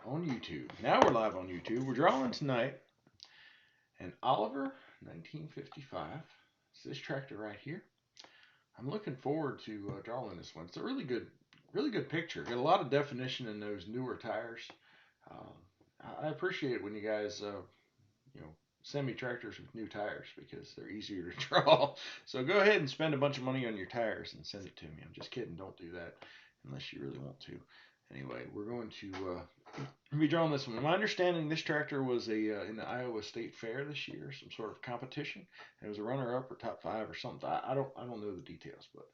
on YouTube. Now we're live on YouTube. We're drawing tonight an Oliver 1955. It's this tractor right here. I'm looking forward to drawing this one. It's a really good picture. Got a lot of definition in those newer tires. I appreciate it when you guys, send me tractors with new tires because they're easier to draw. So go ahead and spend a bunch of money on your tires and send it to me. I'm just kidding. Don't do that unless you really want to. Anyway, we're going to be drawing this one. My understanding, this tractor was in the Iowa State Fair this year, some sort of competition. It was a runner-up or top 5 or something. I don't know the details, but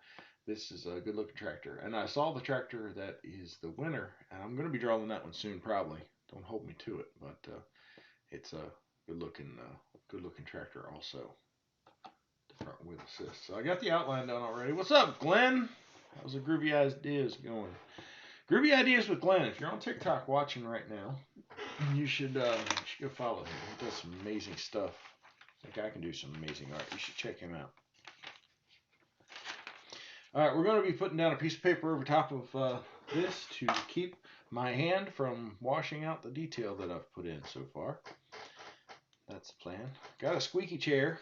this is a good-looking tractor. And I saw the tractor that is the winner, and I'm going to be drawing that one soon, probably. Don't hold me to it, but it's a good-looking tractor also. The front wheel assist. So I got the outline done already. What's up, Glenn? How's the Groovy Ideas going? Groovy Ideas with Glenn. If you're on TikTok watching right now, you should go follow him. He does some amazing stuff. I think I can do some amazing art. You should check him out. All right, we're going to be putting down a piece of paper over top of this to keep my hand from washing out the detail that I've put in so far. That's the plan. Got a squeaky chair.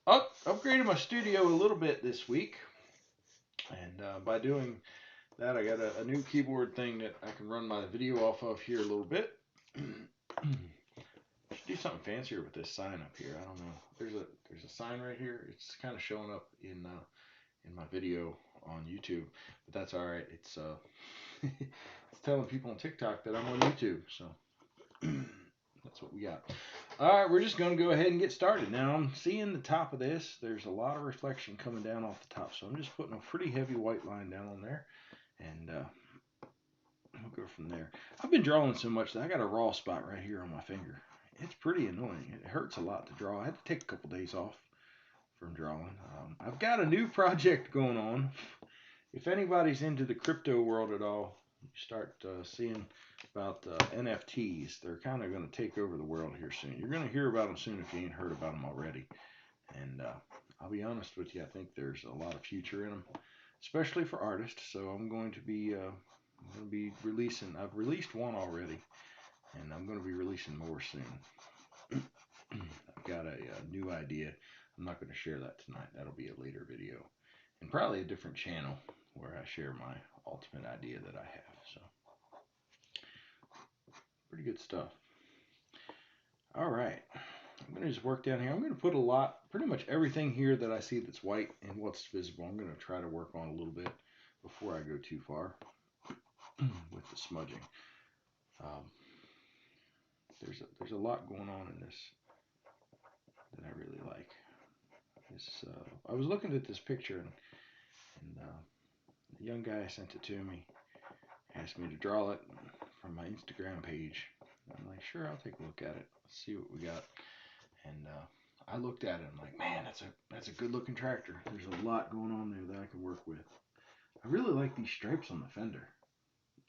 Upgraded my studio a little bit this week. And by doing that, I got a new keyboard thing that I can run my video off of here a little bit. I should do something fancier with this sign up here. I don't know. There's a sign right here. It's kind of showing up in my video on YouTube, but that's all right. It's it's telling people on TikTok that I'm on YouTube, so that's what we got. All right, we're just going to go ahead and get started. Now, I'm seeing the top of this. There's a lot of reflection coming down off the top, so I'm just putting a pretty heavy white line down on there, and we'll go from there. I've been drawing so much that I got a raw spot right here on my finger. It's pretty annoying. It hurts a lot to draw. I had to take a couple days off from drawing. I've got a new project going on. If anybody's into the crypto world at all, you start seeing about NFTs. They're kind of going to take over the world here soon. You're going to hear about them soon if you ain't heard about them already. And I'll be honest with you, I think there's a lot of future in them, especially for artists. So I'm going to be releasing. I've released one already, and I'm going to be releasing more soon. I've got a new idea. I'm not going to share that tonight. That'll be a later video, and probably a different channel where I share my ultimate idea that I have. So, pretty good stuff. All right, I'm going to just work down here. I'm going to put pretty much everything here that I see that's white and what's visible. I'm going to try to work on a little bit before I go too far with the smudging. There's a lot going on in this that I really like. I was looking at this picture, and the young guy sent it to me, asked me to draw it from my Instagram page. I'm like, sure, I'll take a look at it. Let's see what we got. And I looked at it. I'm like, man, that's a good looking tractor. There's a lot going on there that I can work with. I really like these stripes on the fender.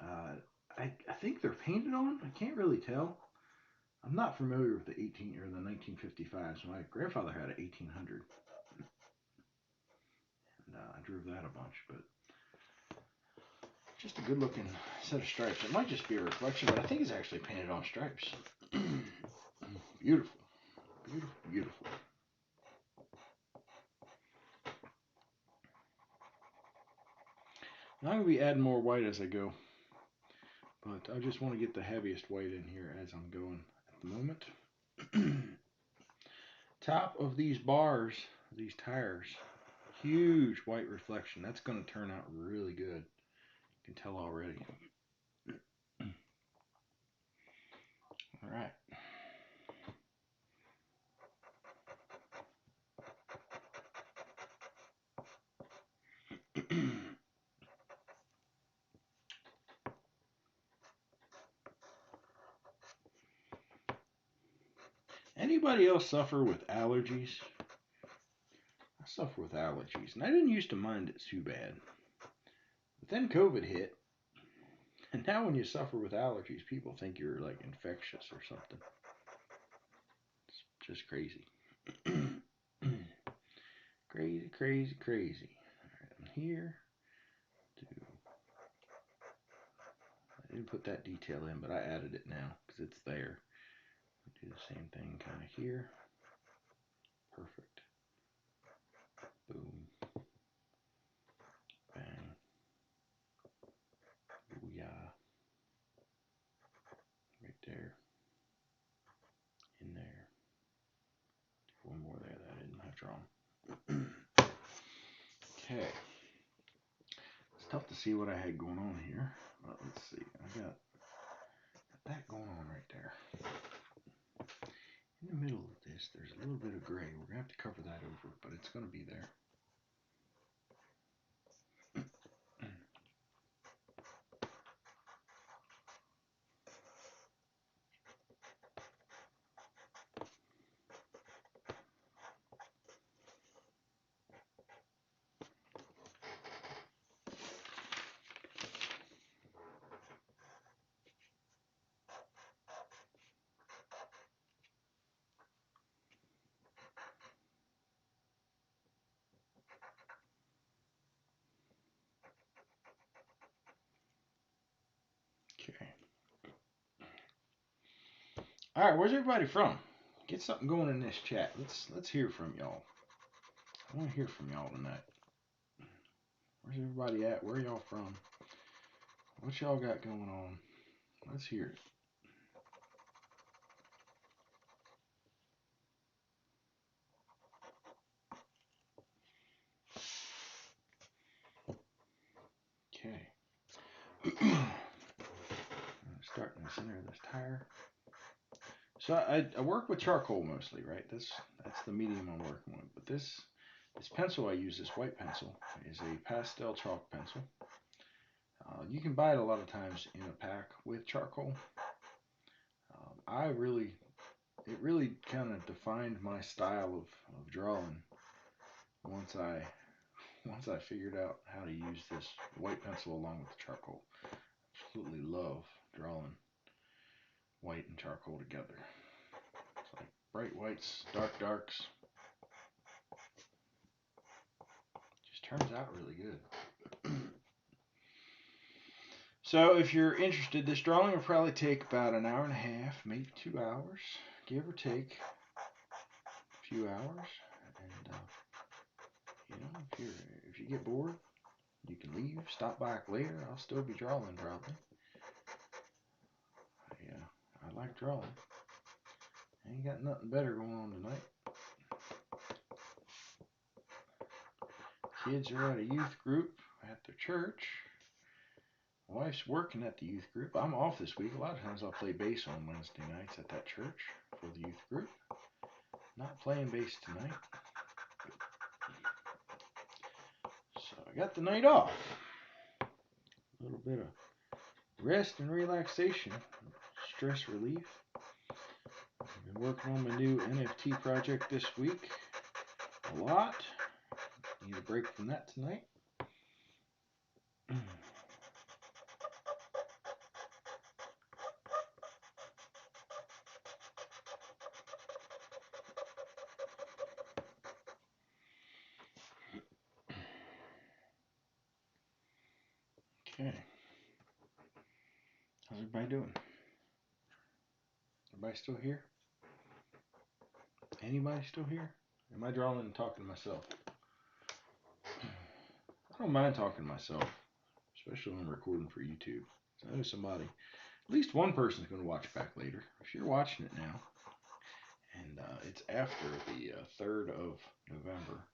I think they're painted on. I can't really tell. I'm not familiar with the 1955s. My grandfather had an 1800. And I drove that a bunch, but just a good looking set of stripes. It might just be a reflection, but I think it's actually painted on stripes. Beautiful. Beautiful, beautiful. Now I'm going to be adding more white as I go, but I just want to get the heaviest white in here as I'm going at the moment. Top of these bars, these tires, huge white reflection. That's going to turn out really good. You can tell already. All right. Anybody else suffer with allergies? I suffer with allergies, and I didn't used to mind it too bad. But then COVID hit, and now when you suffer with allergies, people think you're like infectious or something. It's just crazy. Crazy, crazy, crazy. All right, I'm here to I didn't put that detail in, but I added it now because it's there. Do the same thing kind of here. Perfect. Boom. Bang. Booyah. Right there. In there. One more there that I didn't have drawn. Okay. It's tough to see what I had going on here. But let's see. I got that going on right there. In the middle of this, there's a little bit of gray. We're going to have to cover that over, but it's going to be there. Okay. All right, where's everybody from? Get something going in this chat. Let's hear from y'all. I want to hear from y'all tonight. Where's everybody at? Where y'all from? What y'all got going on? Let's hear it. Okay. Start in the center of this tire. So I work with charcoal mostly, right? That's the medium I'm working with. But this pencil I use, this white pencil, is a pastel chalk pencil. You can buy it a lot of times in a pack with charcoal. It really kind of defined my style of drawing once I figured out how to use this white pencil along with the charcoal. Absolutely love drawing white and charcoal together. It's like bright whites, dark darks. Just turns out really good. So if you're interested, this drawing will probably take about an hour and a half, maybe 2 hours, give or take a few hours. And if you get bored, you can leave, stop back later. I'll still be drawing probably. I like drawing. Ain't got nothing better going on tonight. Kids are at a youth group at their church. My wife's working at the youth group. I'm off this week. A lot of times I'll play bass on Wednesday nights at that church for the youth group. Not playing bass tonight. So I got the night off. A little bit of rest and relaxation, stress relief. I've been working on my new NFT project this week a lot. Need a break from that tonight. Okay. How's everybody doing? Everybody still here? Anybody still here? Am I drawing and talking to myself? I don't mind talking to myself, especially when I'm recording for YouTube. So I know somebody, at least one person's going to watch back later. If you're watching it now, and it's after the 3rd of November,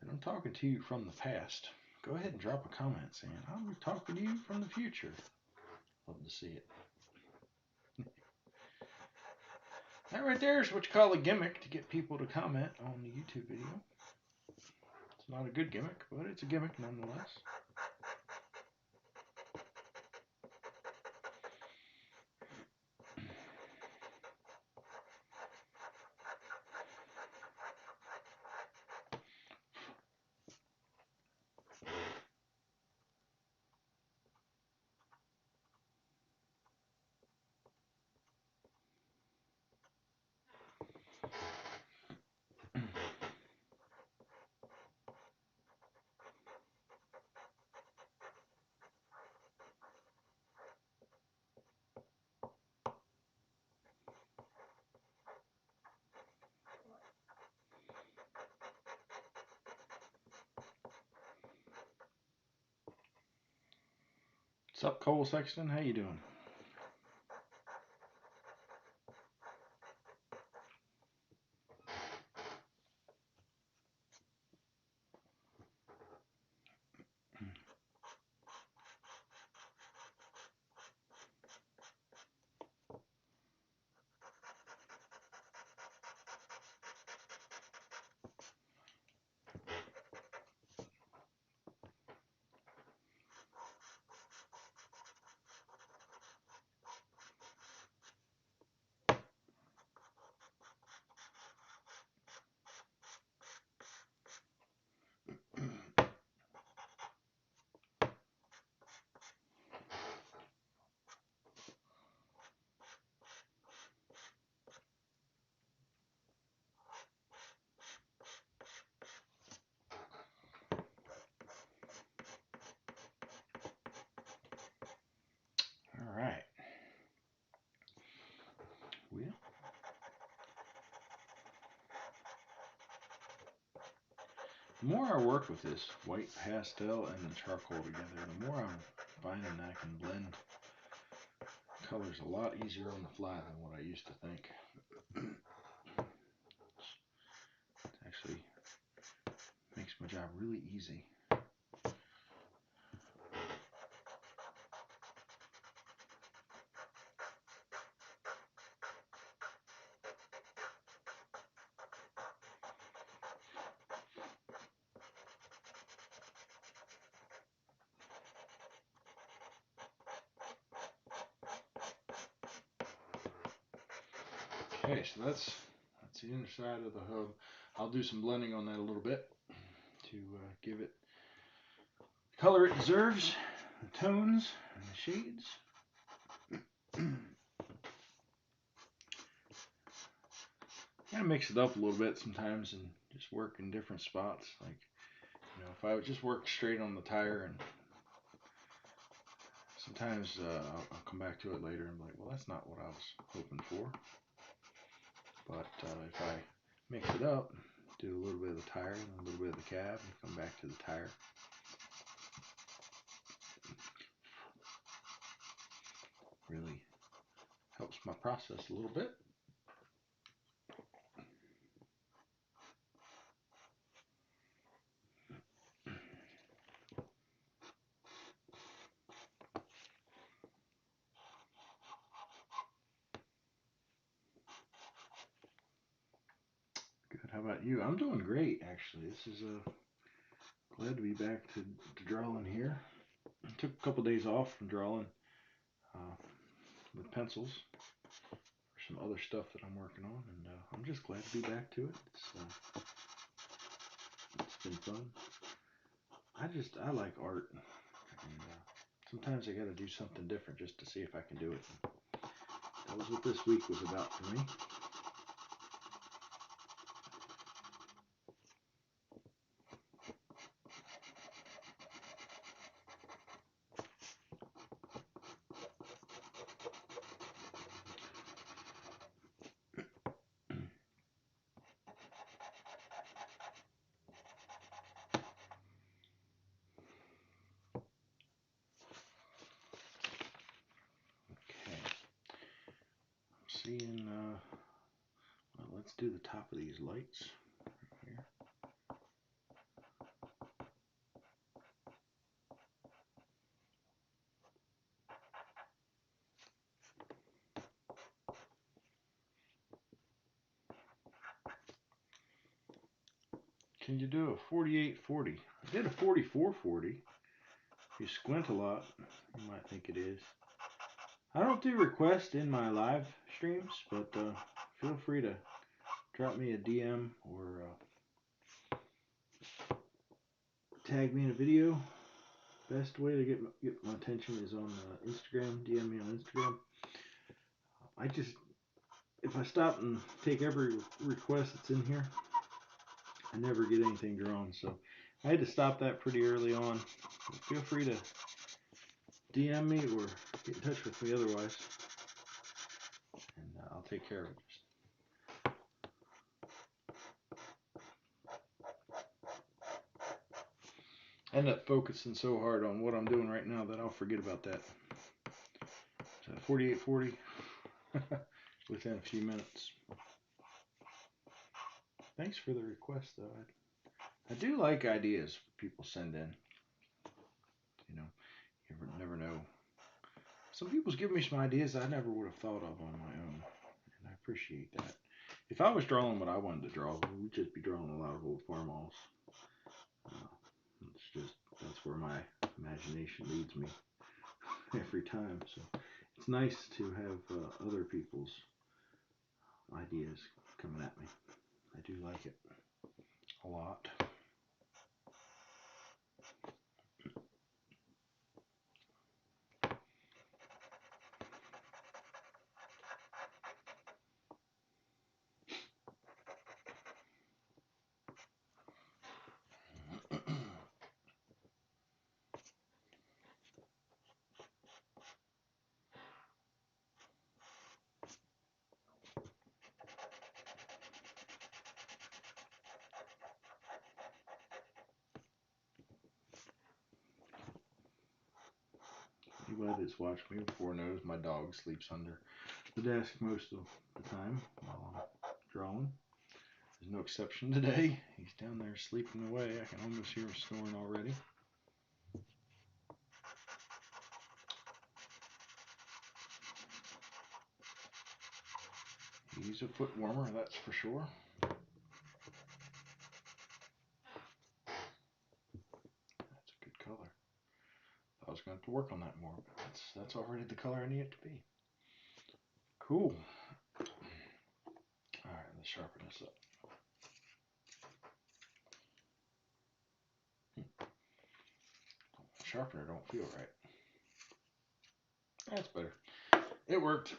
and I'm talking to you from the past, go ahead and drop a comment saying, I'm talking to you from the future. Love to see it. That right there is what you call a gimmick to get people to comment on the YouTube video. It's not a good gimmick, but it's a gimmick nonetheless. Sup, Cole Sexton? How you doing? All right. Well, the more I work with this white pastel and the charcoal together, the more I'm finding that I can blend colors a lot easier on the fly than what I used to think. It actually makes my job really easy. Okay, so that's the inner side of the hub. I'll do some blending on that a little bit to give it the color it deserves, the tones and the shades. Kind of mix it up a little bit sometimes and just work in different spots. Like, you know, if I would just work straight on the tire, and sometimes I'll come back to it later and be like, well, that's not what I was hoping for. But if I mix it up, do a little bit of the tire and a little bit of the cab, and come back to the tire, really helps my process a little bit. Good. How about you? I'm doing great, actually. This is glad to be back to drawing here. I took a couple days off from drawing with pencils for some other stuff that I'm working on, and I'm just glad to be back to it. It's been fun. I like art, and sometimes I got to do something different just to see if I can do it. That was what this week was about for me. Seeing, well, let's do the top of these lights right here. Can you do a 48-40? I did a 44-40. If you squint a lot, you might think it is. I don't do requests in my live streams, but feel free to drop me a DM or tag me in a video. Best way to get my attention is on Instagram. DM me on Instagram. If I stop and take every request that's in here, I never get anything drawn. So I had to stop that pretty early on. But feel free to DM me or get in touch with me otherwise, and I'll take care of it. end up focusing so hard on what I'm doing right now that I'll forget about that. So 4840 within a few minutes. Thanks for the request, though. I do like ideas people send in. You know, you never know. Some people's give me some ideas I never would have thought of on my own, and I appreciate that. If I was drawing what I wanted to draw, we'd just be drawing a lot of old Farmalls. That's where my imagination leads me every time. So it's nice to have other people's ideas coming at me. I do like it a lot. Anybody that's watched me before knows my dog sleeps under the desk most of the time while I'm drawing. There's no exception today. He's down there sleeping away. I can almost hear him snoring already. He's a foot warmer, that's for sure. That's a good color. I was going to have to work on that more, but that's already the color I need it to be. Cool. Alright, let's sharpen this up. Sharpener don't feel right. That's better. It worked.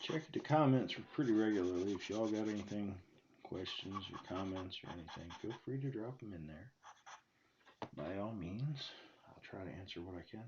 Check the comments pretty regularly. If y'all got anything, questions or comments or anything, feel free to drop them in there. By all means, I'll try to answer what I can.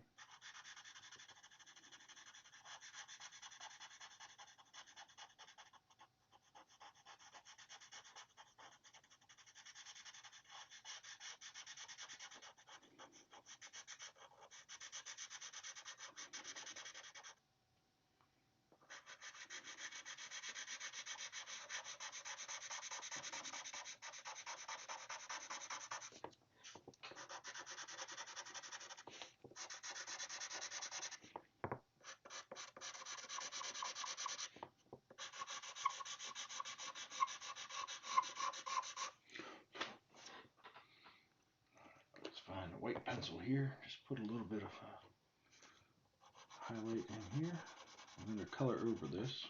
Find a white pencil here, just put a little bit of highlight in here. I'm going to color over this.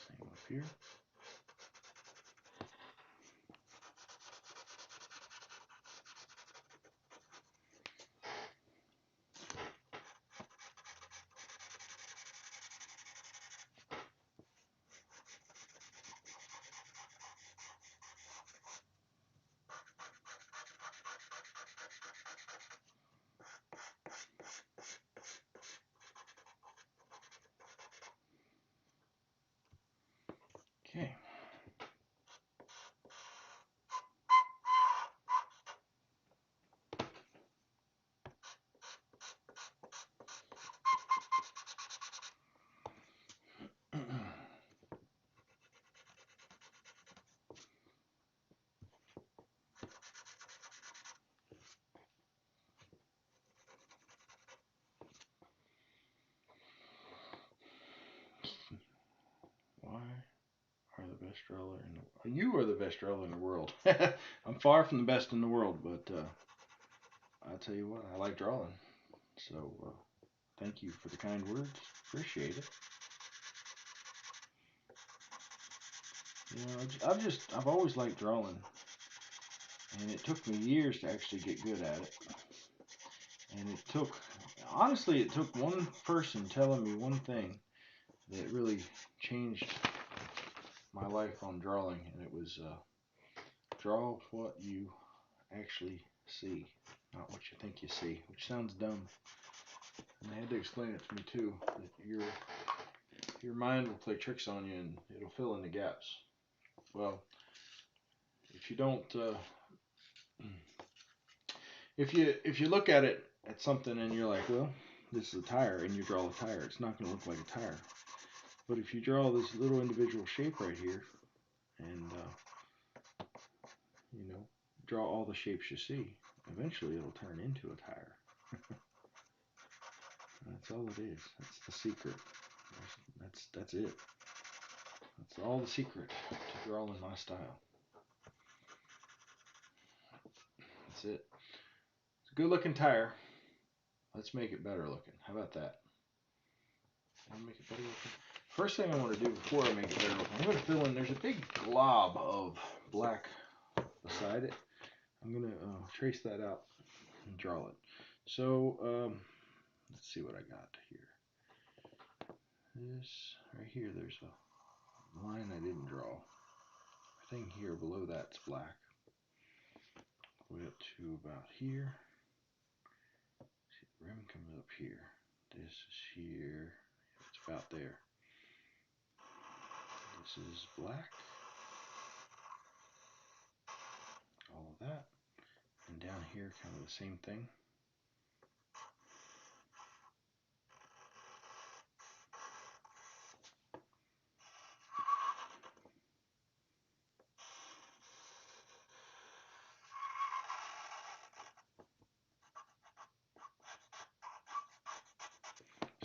Same up here. Best drawer in the You are the best drawer in the world. I'm far from the best in the world, but I'll tell you what, I like drawing. So thank you for the kind words. Appreciate it. You know, I've always liked drawing, and it took me years to actually get good at it. And honestly, it took one person telling me one thing that really changed my life on drawing, and it was draw what you actually see, not what you think you see, which sounds dumb. And they had to explain it to me too, that your mind will play tricks on you and it'll fill in the gaps. Well, if you don't, if you look at it at something and you're like, well, this is a tire, and you draw a tire, it's not going to look like a tire. But if you draw this little individual shape right here, and you know, draw all the shapes you see, eventually it'll turn into a tire. That's all it is. That's the secret. That's it. That's all the secret to drawing my style. That's it. It's a good looking tire. Let's make it better looking. How about that? Make it better looking. First thing I want to do before I make it better looking, I'm going to fill in, there's a big glob of black beside it. I'm going to trace that out and draw it. So let's see what I got here. This right here, there's a line I didn't draw. Everything here below that's black. Go up to about here. See, the rim comes up here. This is here. It's about there. This is black. All of that. And down here, kind of the same thing.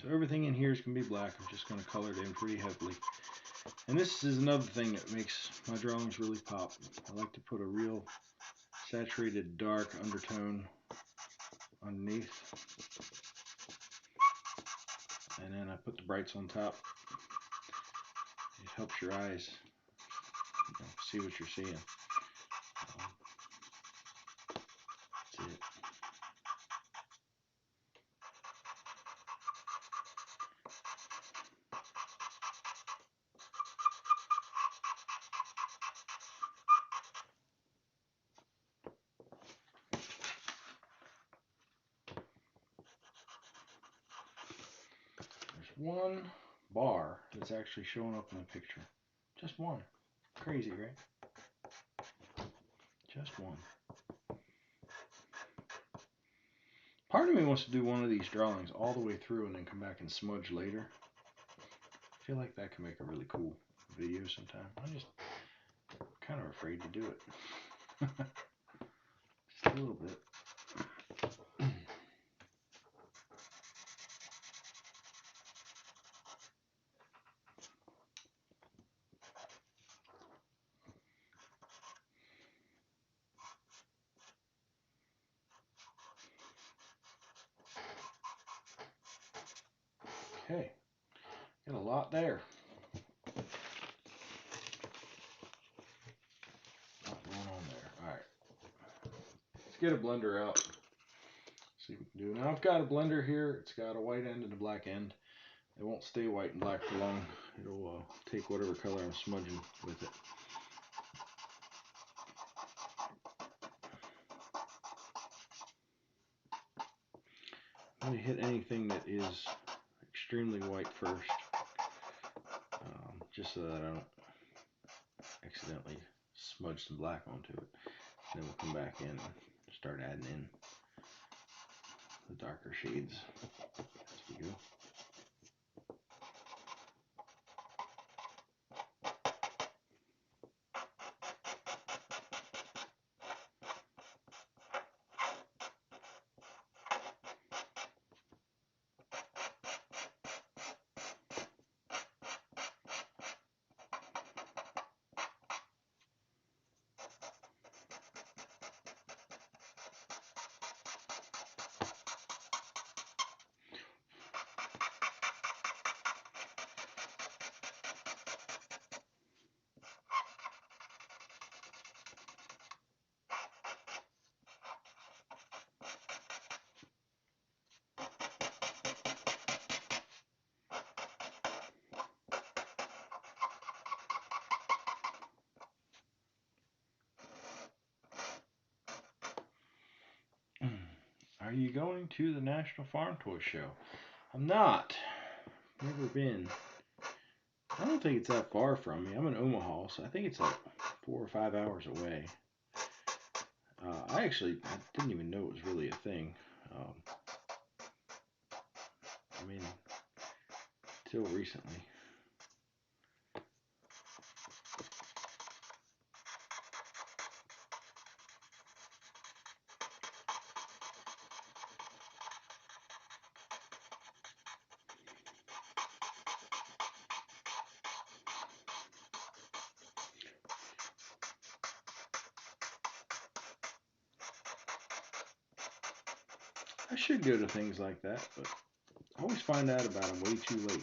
So everything in here is going to be black. I'm just going to color it in pretty heavily. And this is another thing that makes my drawings really pop. I like to put a real saturated dark undertone underneath. And then I put the brights on top. It helps your eyes see what you're seeing. That's it. One bar that's actually showing up in the picture. Just one. Crazy, right? Just one. Part of me wants to do one of these drawings all the way through and then come back and smudge later. I feel like that could make a really cool video sometime. I'm just kind of afraid to do it. Just a little bit. Okay, got a lot there. Lot going on there. All right, let's get a blender out. See what we can do. Now I've got a blender here. It's got a white end and a black end. It won't stay white and black for long. It'll take whatever color I'm smudging with it. I'm going to hit anything that is extremely white first, just so that I don't accidentally smudge some black onto it. Then we'll come back in and start adding in the darker shades as we go. Are you going to the National Farm Toy Show? I'm not. Never been. I don't think it's that far from me. I'm in Omaha, so I think it's like 4 or 5 hours away. I didn't even know it was really a thing. I mean, till recently. I should go to things like that, but I always find out about them way too late.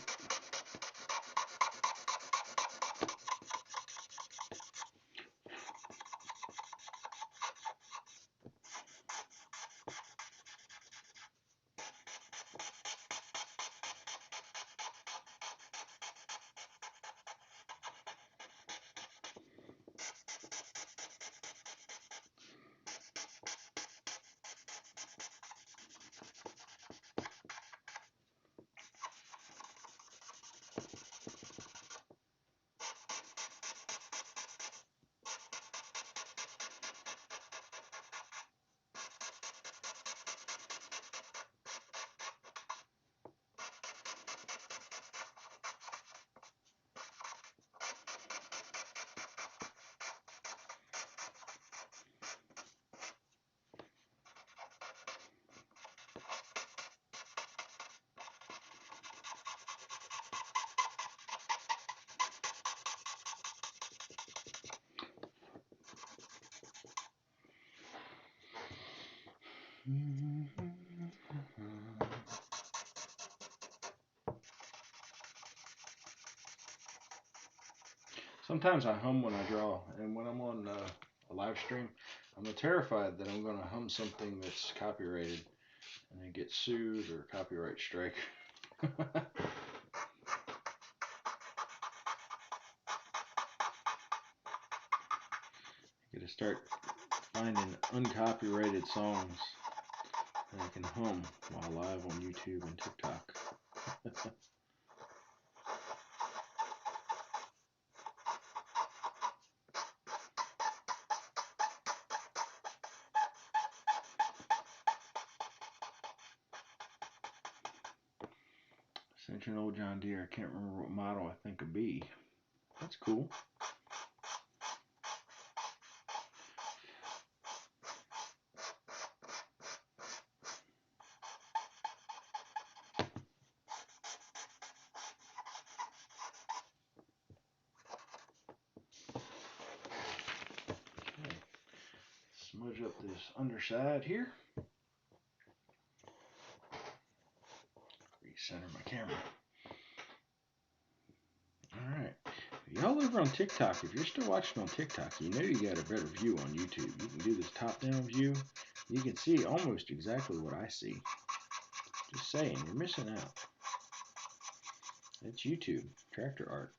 Sometimes I hum when I draw, and when I'm on a live stream, I'm terrified that I'm going to hum something that's copyrighted and then get sued or copyright strike. Got to start finding uncopyrighted songs that I can hum while live on YouTube and TikTok. Such an old John Deere. I can't remember what model I think of B. That's cool. Okay. Smudge up this underside here. Recenter my camera. Alright. Y'all over on TikTok, if you're still watching on TikTok, you know you got a better view on YouTube. You can do this top-down view. You can see almost exactly what I see. Just saying, you're missing out. It's YouTube, tractor art.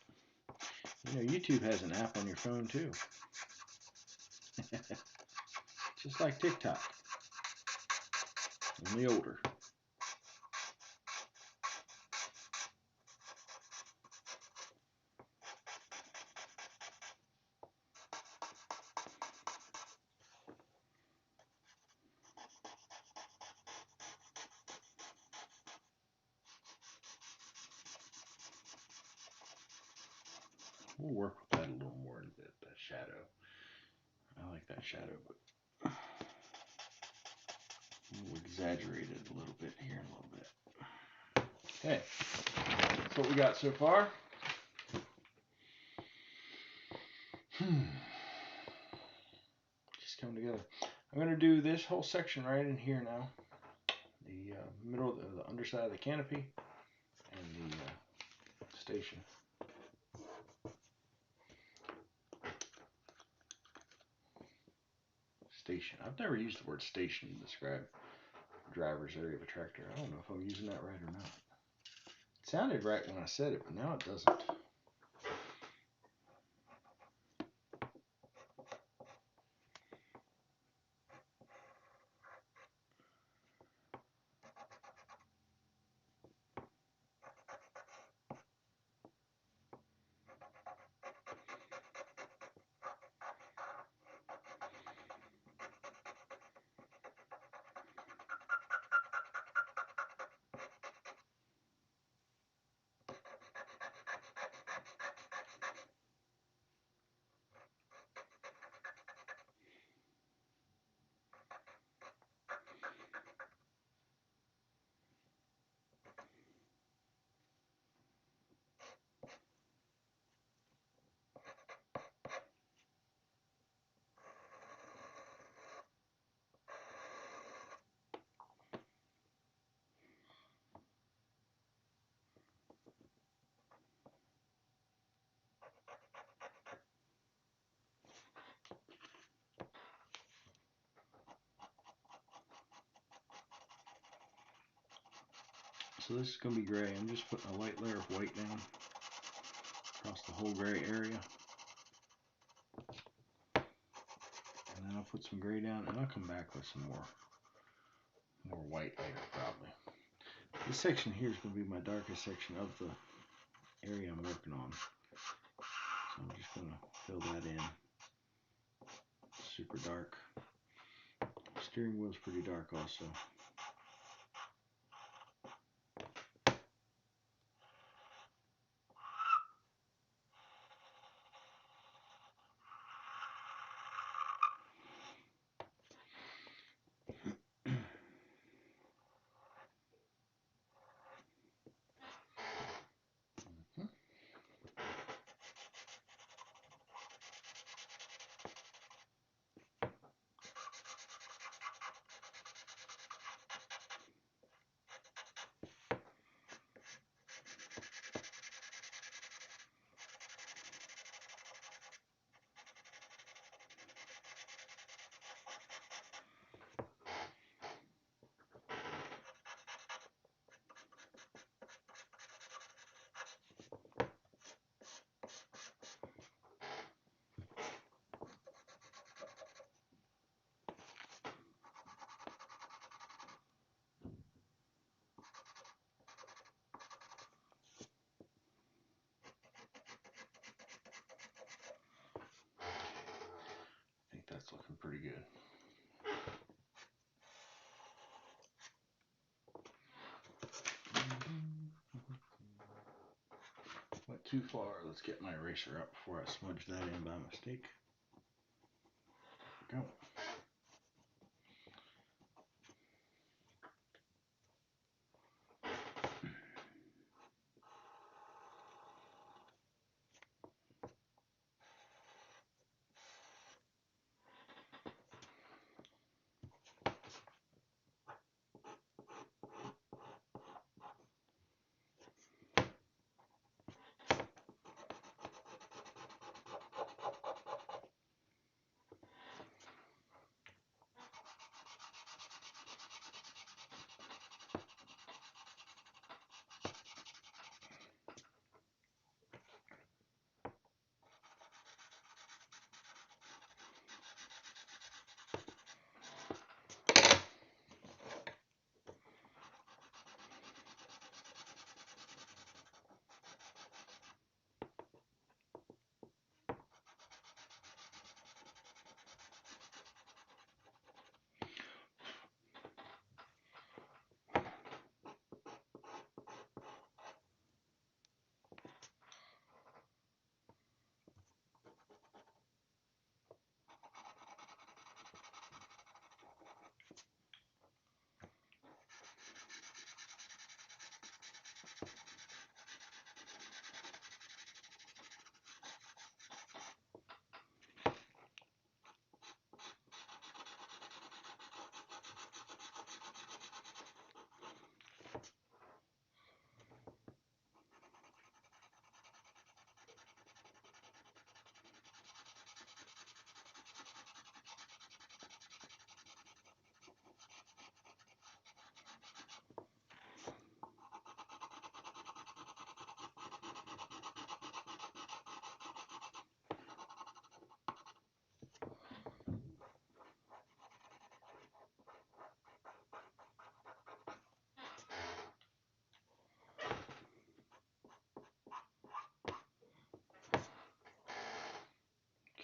You know, YouTube has an app on your phone too. Just like TikTok. Only older. We'll work with that a little more in that shadow. I like that shadow, but we'll exaggerate it a little bit here in a little bit. Okay, that's what we got so far. Just come together. I'm going to do this whole section right in here now. The middle of the underside of the canopy and the station. Station. I've never used the word station to describe the driver's area of a tractor. I don't know if I'm using that right or not. It sounded right when I said it, but now it doesn't. So this is going to be gray. I'm just putting a light layer of white down across the whole gray area. And then I'll put some gray down, and I'll come back with some more white later probably. This section here is going to be my darkest section of the area I'm working on. So I'm just going to fill that in. Super dark. Steering wheel's pretty dark also. That's looking pretty good. Went too far. Let's get my eraser up before I smudge that in by mistake. Go.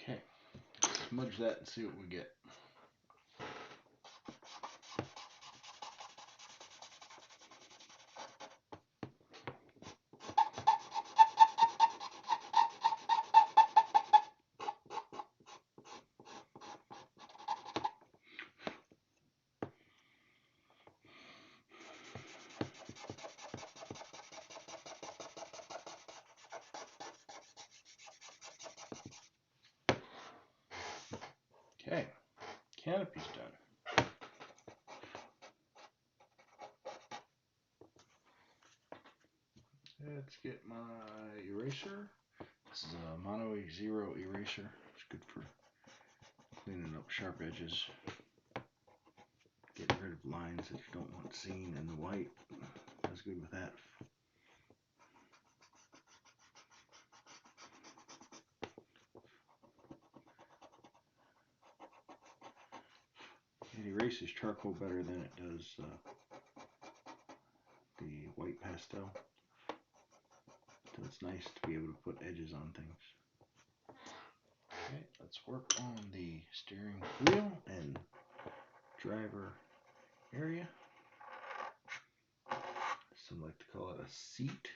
Okay, smudge that and see what we get. Okay, canopy's done. Let's get my eraser. This is a Mono Zero eraser. It's good for cleaning up sharp edges, getting rid of lines that you don't want seen in the white. Doesn't as good with that. It erases charcoal better than it does the white pastel. So it's nice to be able to put edges on things. Okay, let's work on the steering wheel and driver area. Some like to call it a seat.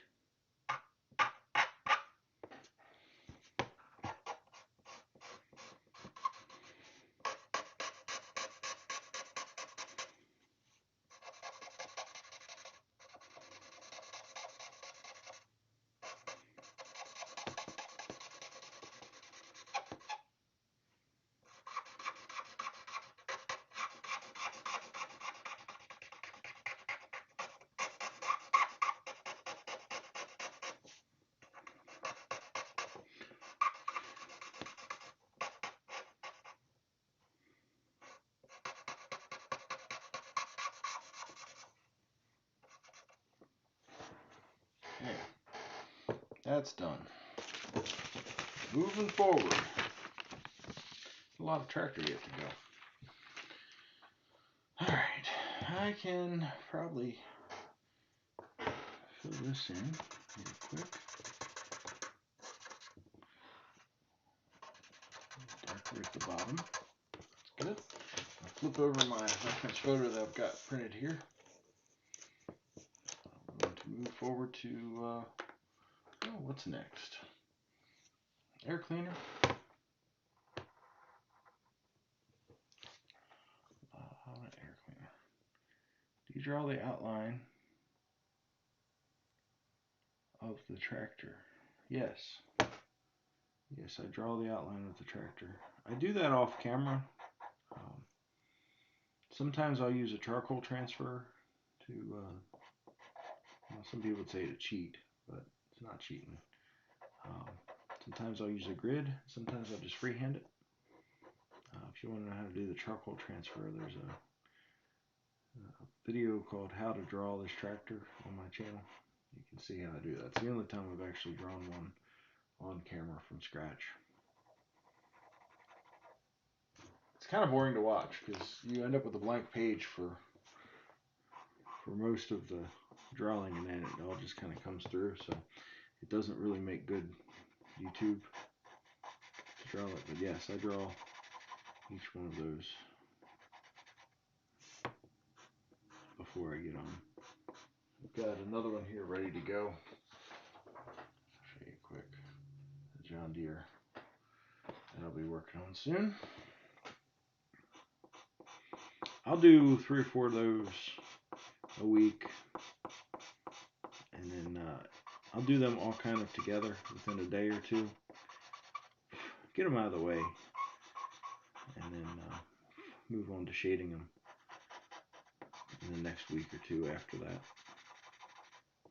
Okay, that's done. Moving forward. A lot of tractor yet to go. Alright, I can probably fill this in real quick. Darker at the bottom. That's good. I'll flip over my reference photo that I've got printed here. I'm going to move forward to, what's next? Air cleaner. Air cleaner. Do you draw the outline of the tractor? Yes. Yes, I draw the outline of the tractor. I do that off camera. Sometimes I'll use a charcoal transfer to, some people would say to cheat, but it's not cheating. Sometimes I'll use a grid, sometimes I'll just freehand it. If you want to know how to do the charcoal transfer, there's a video called How to Draw This Tractor on my channel. You can see how I do that. It's the only time I've actually drawn one on camera from scratch. It's kind of boring to watch because you end up with a blank page for most of the drawing, and then it all just kind of comes through, so it doesn't really make good YouTube to draw it. But yes, I draw each one of those before I get on. I've got another one here ready to go. I'll show you quick. The John Deere that I'll be working on soon. I'll do 3 or 4 of those a week, and then I'll do them all kind of together within a day or two. Get them out of the way, and then move on to shading them in the next week or 2 after that.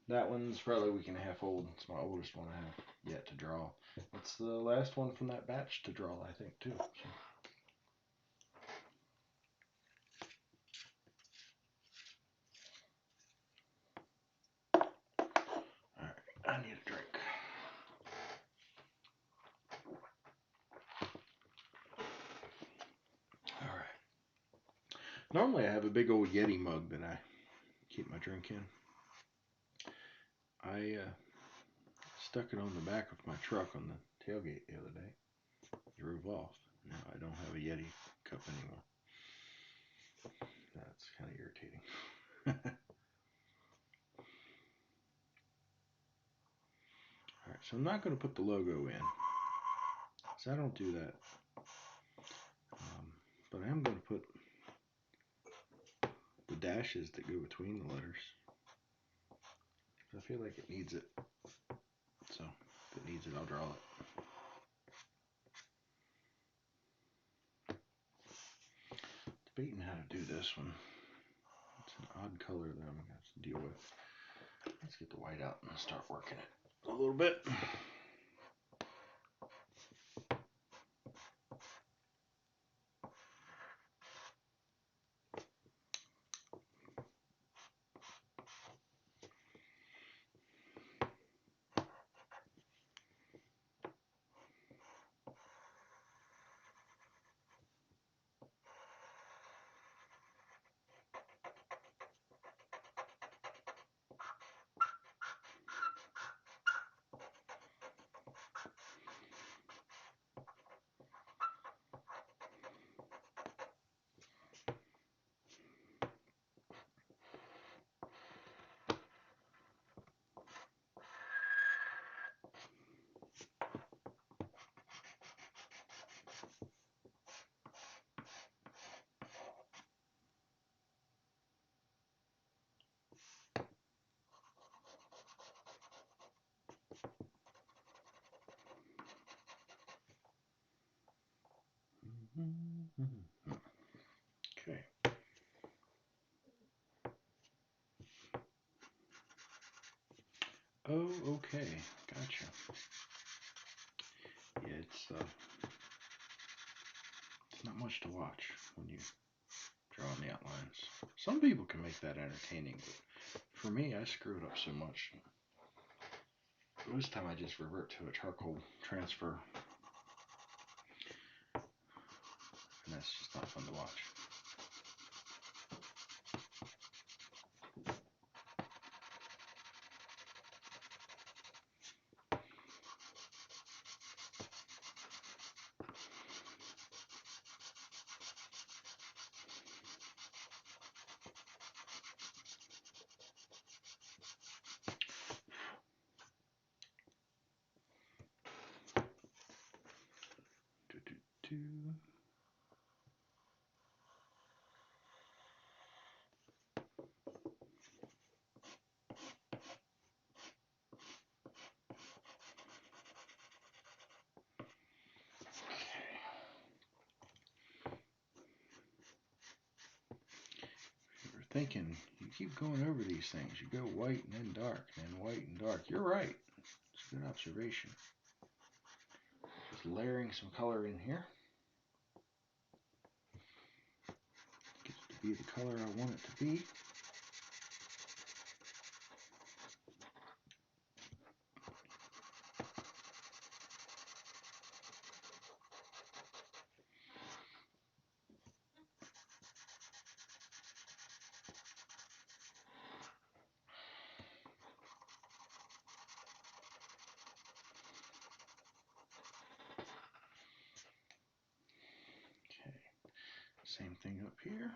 That one's probably a week and a half old. It's my oldest one I have yet to draw. It's the last one from that batch to draw, I think, too. So. I need a drink. Alright. Normally I have a big old Yeti mug that I keep my drink in. I stuck it on the back of my truck on the tailgate the other day. Drove off. Now I don't have a Yeti cup anymore. That's kind of irritating. Alright, so I'm not going to put the logo in, so I don't do that. But I am going to put the dashes that go between the letters. I feel like it needs it. So if it needs it, I'll draw it. Debating how to do this one. It's an odd color that I'm going to have to deal with. Let's get the white out and start working it a little bit. okay. Gotcha. Yeah, it's not much to watch when you draw on the outlines. Some people can make that entertaining, but for me, I screw it up so much. Most time I just revert to a charcoal transfer, and that's just not fun to watch. Do. Thinking, you keep going over these things. You go white and then dark, and then white and dark. You're right. It's a good observation. Just layering some color in here. Gets to be the color I want it to be. Okay, same thing up here.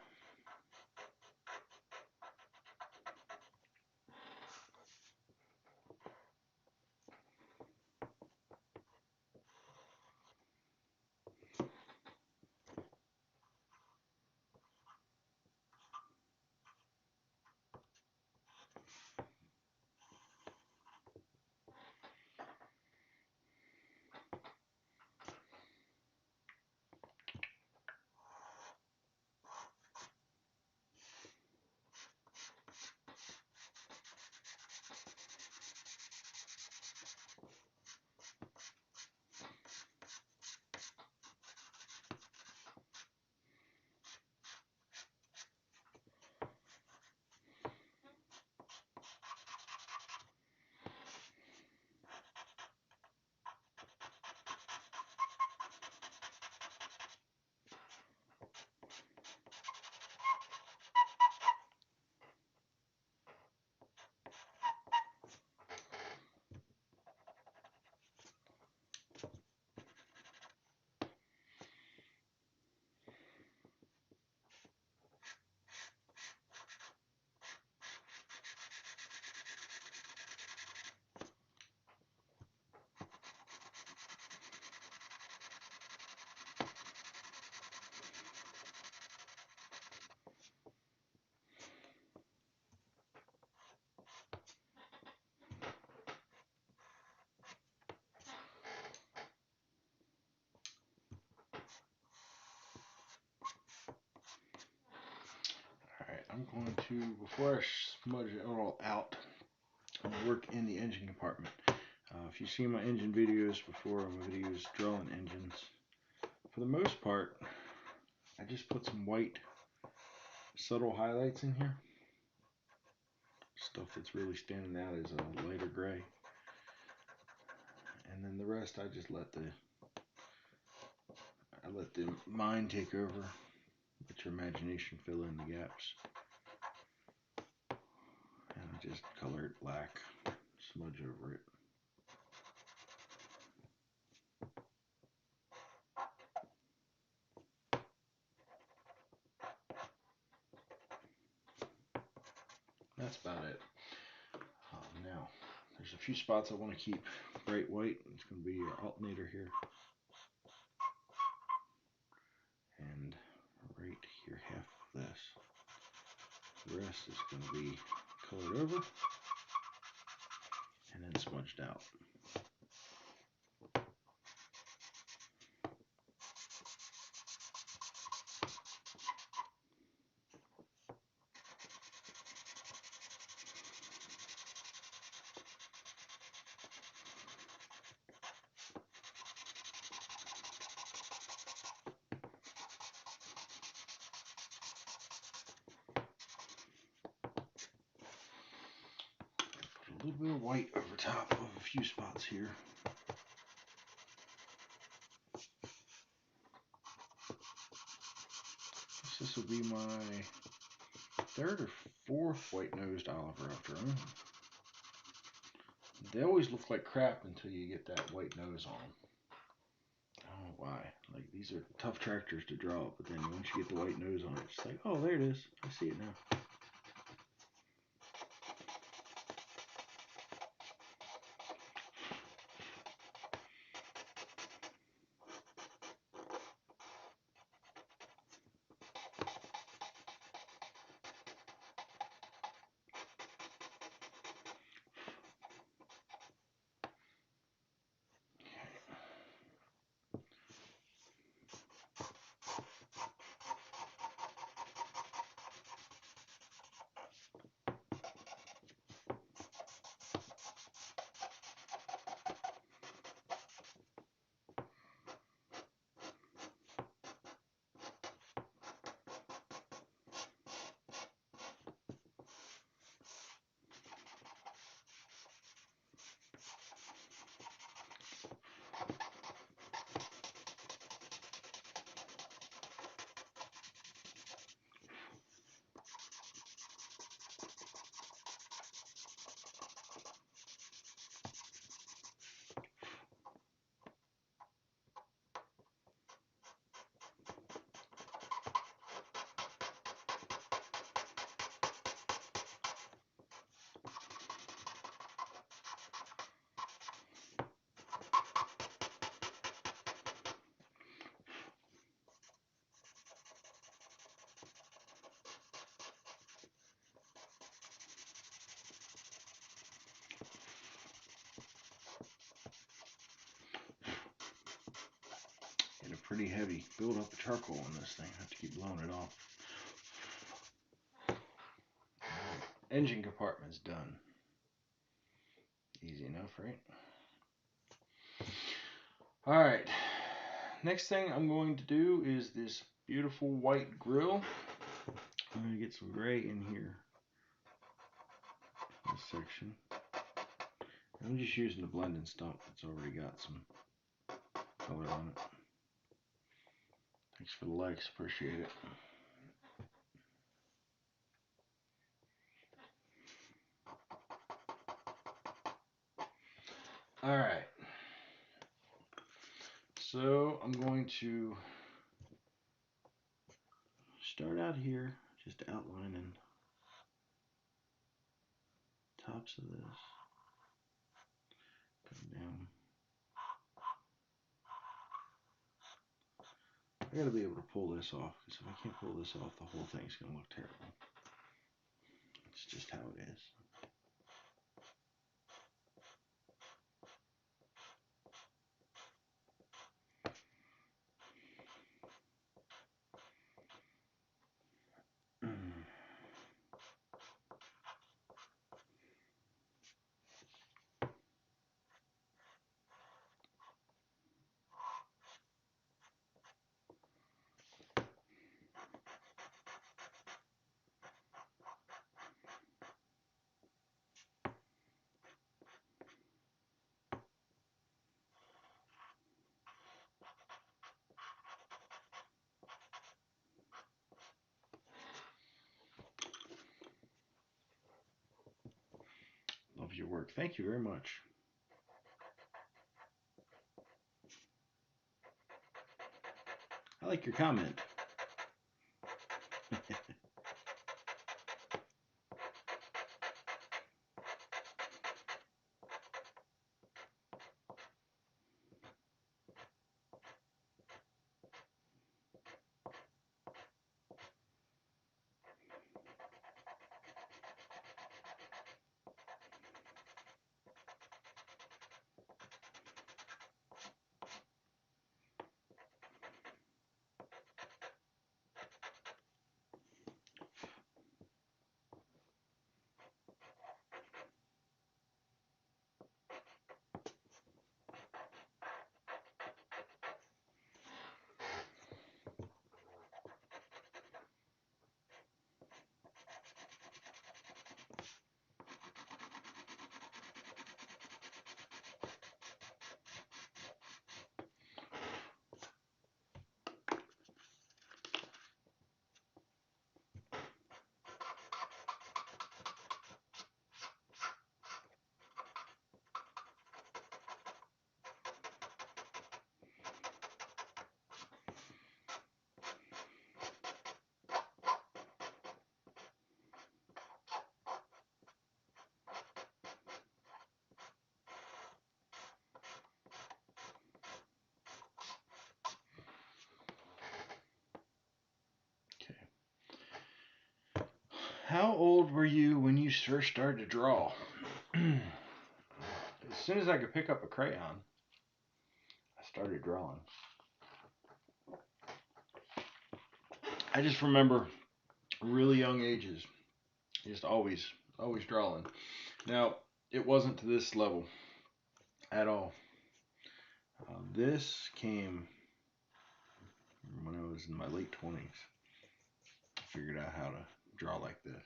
Alright, I'm going to, before I smudge it all out, I'm going to work in the engine compartment. If you've seen my engine videos before, my videos drawing engines, for the most part, I just put some white subtle highlights in here. Stuff that's really standing out is a lighter gray. And then the rest I just let the mind take over. Let your imagination fill in the gaps. And I just color it black, smudge over it. That's about it. Now, there's a few spots I want to keep bright white. It's going to be your alternator here. And right here, half of this. The rest is going to be colored over and then smudged out. a little bit of white over top of a few spots here. This will be my third or fourth white-nosed Oliver after them. They always look like crap until you get that white nose on them. I don't know why. Like, these are tough tractors to draw, but then once you get the white nose on it, it's like, oh, there it is. I see it now. Get a pretty heavy build up of charcoal on this thing. I have to keep blowing it off. Engine compartment's done. Easy enough, right? Alright. Next thing I'm going to do is this beautiful white grill. I'm going to get some gray in here. This section. I'm just using the blending stump that's already got some color on it. Thanks for the likes, appreciate it. Alright. So I'm going to start out here, just outlining tops of this. Come down. I gotta be able to pull this off, because if I can't pull this off, the whole thing's gonna look terrible. It's just how it is. Love your work. Thank you very much. I like your comment. How old were you when you first started to draw? As soon as I could pick up a crayon, I started drawing. I just remember really young ages, just always drawing. Now, it wasn't to this level at all. This came when I was in my late 20s. I figured out how to draw like this.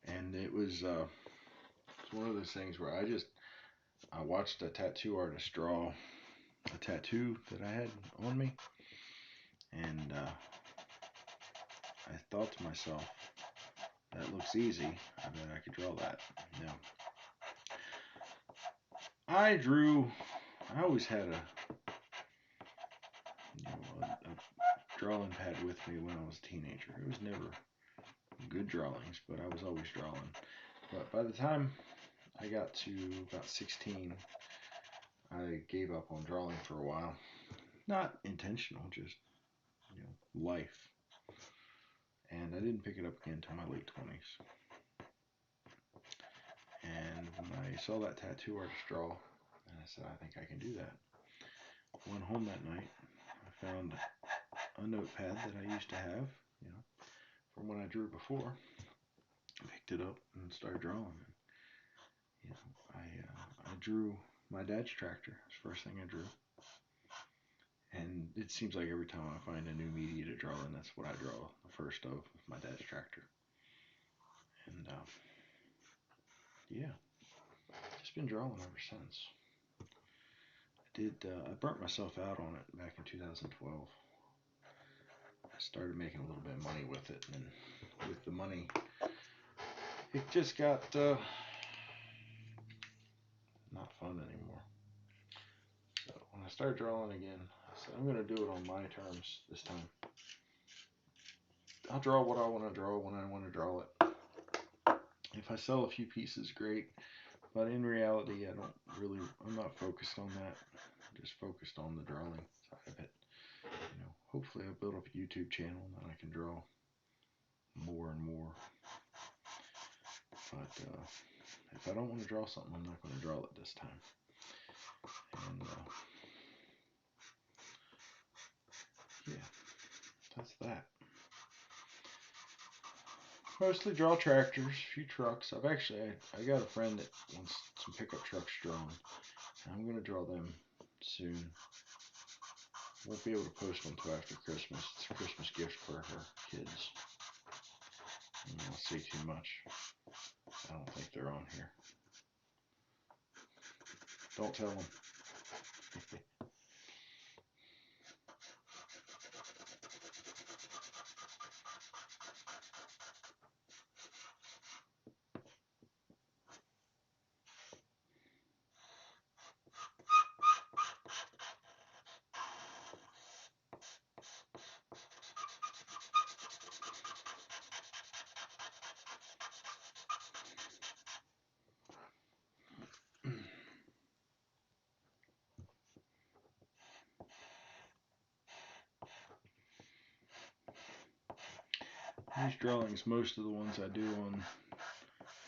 And it was it's one of those things where I watched a tattoo artist draw a tattoo that I had on me, and I thought to myself, that looks easy. I bet I could draw that. Now, I always had a drawing pad with me when I was a teenager. It was never good drawings, but I was always drawing. But by the time I got to about 16, I gave up on drawing for a while. Not intentional, just life. And I didn't pick it up again until my late 20s. And when I saw that tattoo artist draw, and I said, I think I can do that. Went home that night. I found a notepad that I used to have, from when I drew before. Picked it up and started drawing. I drew my dad's tractor. It's the first thing I drew. And it seems like every time I find a new media to draw in, that's what I draw the first of my dad's tractor. And yeah, just been drawing ever since. I burnt myself out on it back in 2012. I started making a little bit of money with it, and with the money, it just got not fun anymore. So when I started drawing again, I said, I'm going to do it on my terms this time. I'll draw what I want to draw when I want to draw it. If I sell a few pieces, great. But in reality, I'm not focused on that. I'm just focused on the drawing side of it. Hopefully I'll build up a YouTube channel and then I can draw more and more. But if I don't want to draw something, I'm not going to draw it this time. And yeah, that's that. Mostly draw tractors, a few trucks. I got a friend that wants some pickup trucks drawn. And I'm going to draw them soon. Won't be able to post one until after Christmas. It's a Christmas gift for her kids. I won't say too much. I don't think they're on here. Don't tell them. These drawings, most of the ones I do on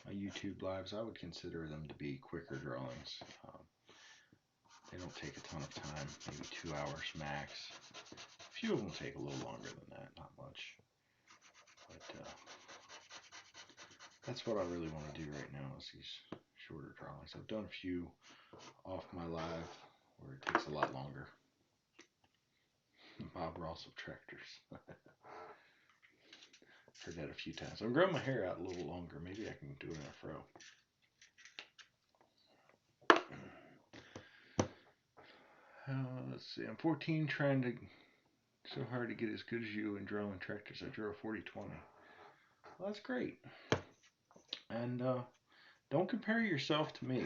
my YouTube lives, I would consider them to be quicker drawings. They don't take a ton of time, maybe 2 hours max. A few of them take a little longer than that, not much. But that's what I really want to do right now, is these shorter drawings. I've done a few off my live where it takes a lot longer. Bob Ross of Tractors. Heard that a few times. I'm growing my hair out a little longer. Maybe I can do it in a fro. Let's see. I'm 14, trying to so hard to get as good as you in drawing tractors. I drew a 40-20. Well, that's great. And don't compare yourself to me.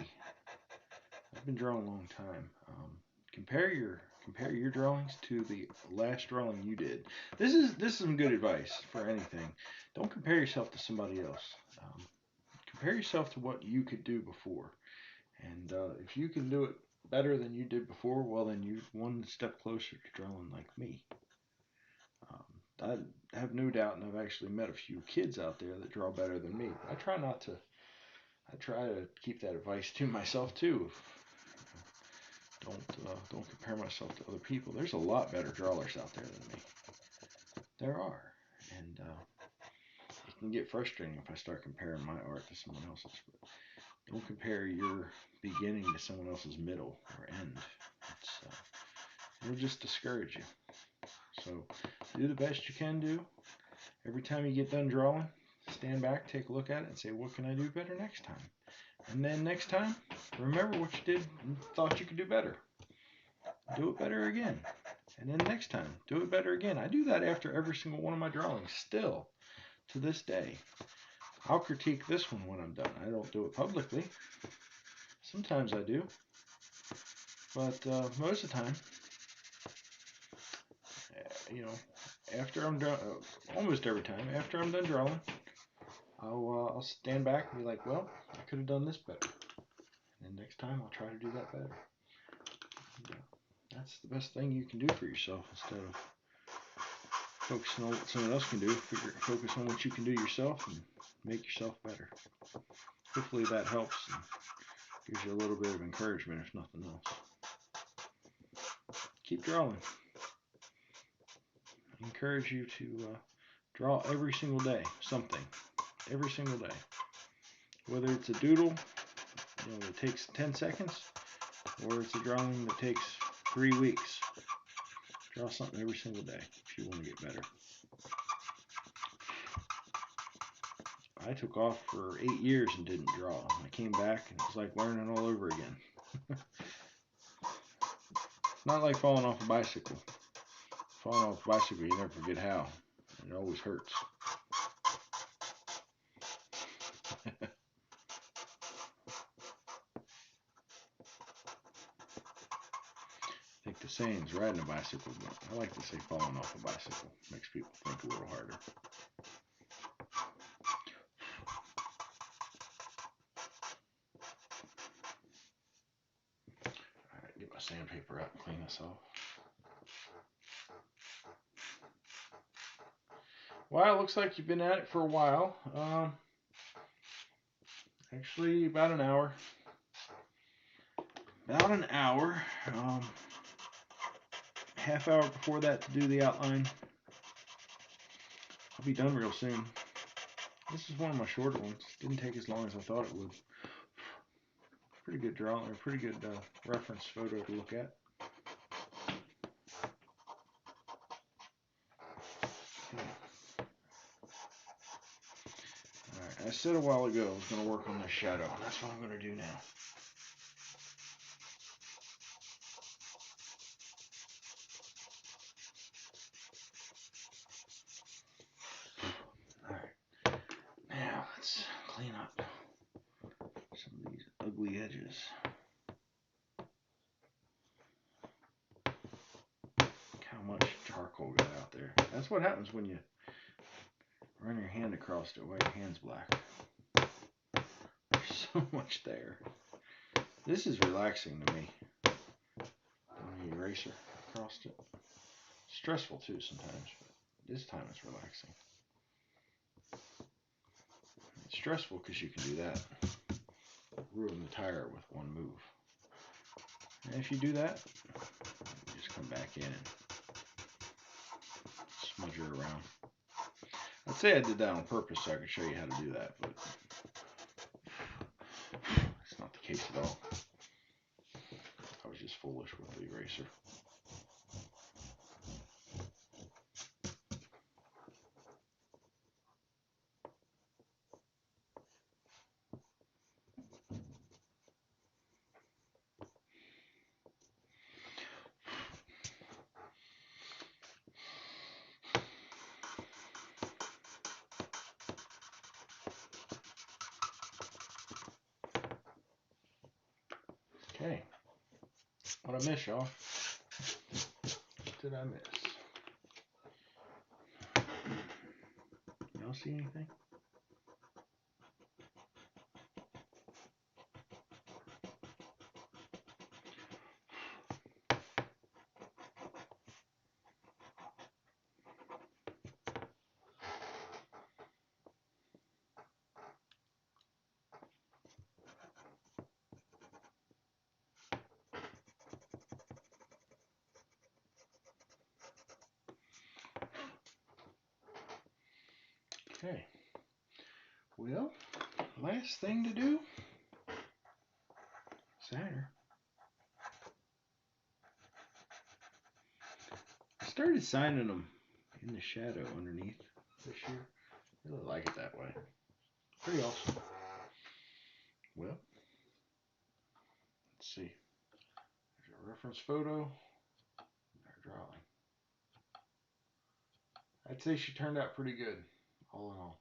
I've been drawing a long time. Compare your drawings to the last drawing you did. This is some good advice for anything. Don't compare yourself to somebody else. Compare yourself to what you could do before. And if you can do it better than you did before, well, then you're one step closer to drawing like me. I have no doubt, and I've actually met a few kids out there that draw better than me. I try to keep that advice to myself too. Don't compare myself to other people. There's a lot better drawers out there than me. There are, and it can get frustrating if I start comparing my art to someone else's. But don't compare your beginning to someone else's middle or end. It'll just discourage you. So do the best you can do. Every time you get done drawing, stand back, take a look at it, and say, what can I do better next time? And then next time, remember what you did and thought you could do better. Do it better again. And then next time, do it better again. I do that after every single one of my drawings, still, to this day. I'll critique this one when I'm done. I don't do it publicly. Sometimes I do. But most of the time, after I'm done, almost every time, after I'm done drawing, I'll stand back and be like, well, I could have done this better. And then next time, I'll try to do that better. That's the best thing you can do for yourself instead of focusing on what someone else can do. Focus on what you can do yourself and make yourself better. Hopefully that helps and gives you a little bit of encouragement, if nothing else. Keep drawing. I encourage you to draw every single day, something, every single day. Whether it's a doodle, that takes 10 seconds, or it's a drawing that takes 3 weeks. Draw something every single day if you want to get better. I took off for 8 years and didn't draw. I came back and it was like learning all over again. Not like falling off a bicycle. Falling off a bicycle, you never forget how. It always hurts. I think the saying's riding a bicycle, but I like to say falling off a bicycle. Makes people think a little harder. Alright, get my sandpaper out and clean this off. Well, it looks like you've been at it for a while. Actually, about an hour. Half hour before that to do the outline. I'll be done real soon. This is one of my shorter ones. Didn't take as long as I thought it would. Pretty good drawing, or pretty good reference photo to look at. Alright, I said a while ago I was going to work on this shadow, and that's what I'm going to do now. Alright, now let's clean up some of these ugly edges. Look how much charcoal got out there. That's what happens when you run your hand across it while your hand's black. There's so much there. This is relaxing to me. When the eraser across it. Stressful too sometimes, but this time it's relaxing. It's stressful because you can do that. Ruin the tire with one move. And if you do that, you just come back in and smudge her around. I'd say I did that on purpose so I could show you how to do that, but it's not the case at all. I was just foolish with the eraser. Okay, what I miss, y'all? What did I miss? Y'all see anything? Okay. Well, last thing to do. Cider. I started signing them in the shadow underneath this year. I really like it that way. Pretty awesome. Well, let's see. There's a reference photo. Our drawing. I'd say she turned out pretty good, all in all.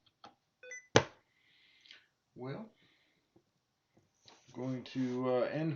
Well, I'm going to end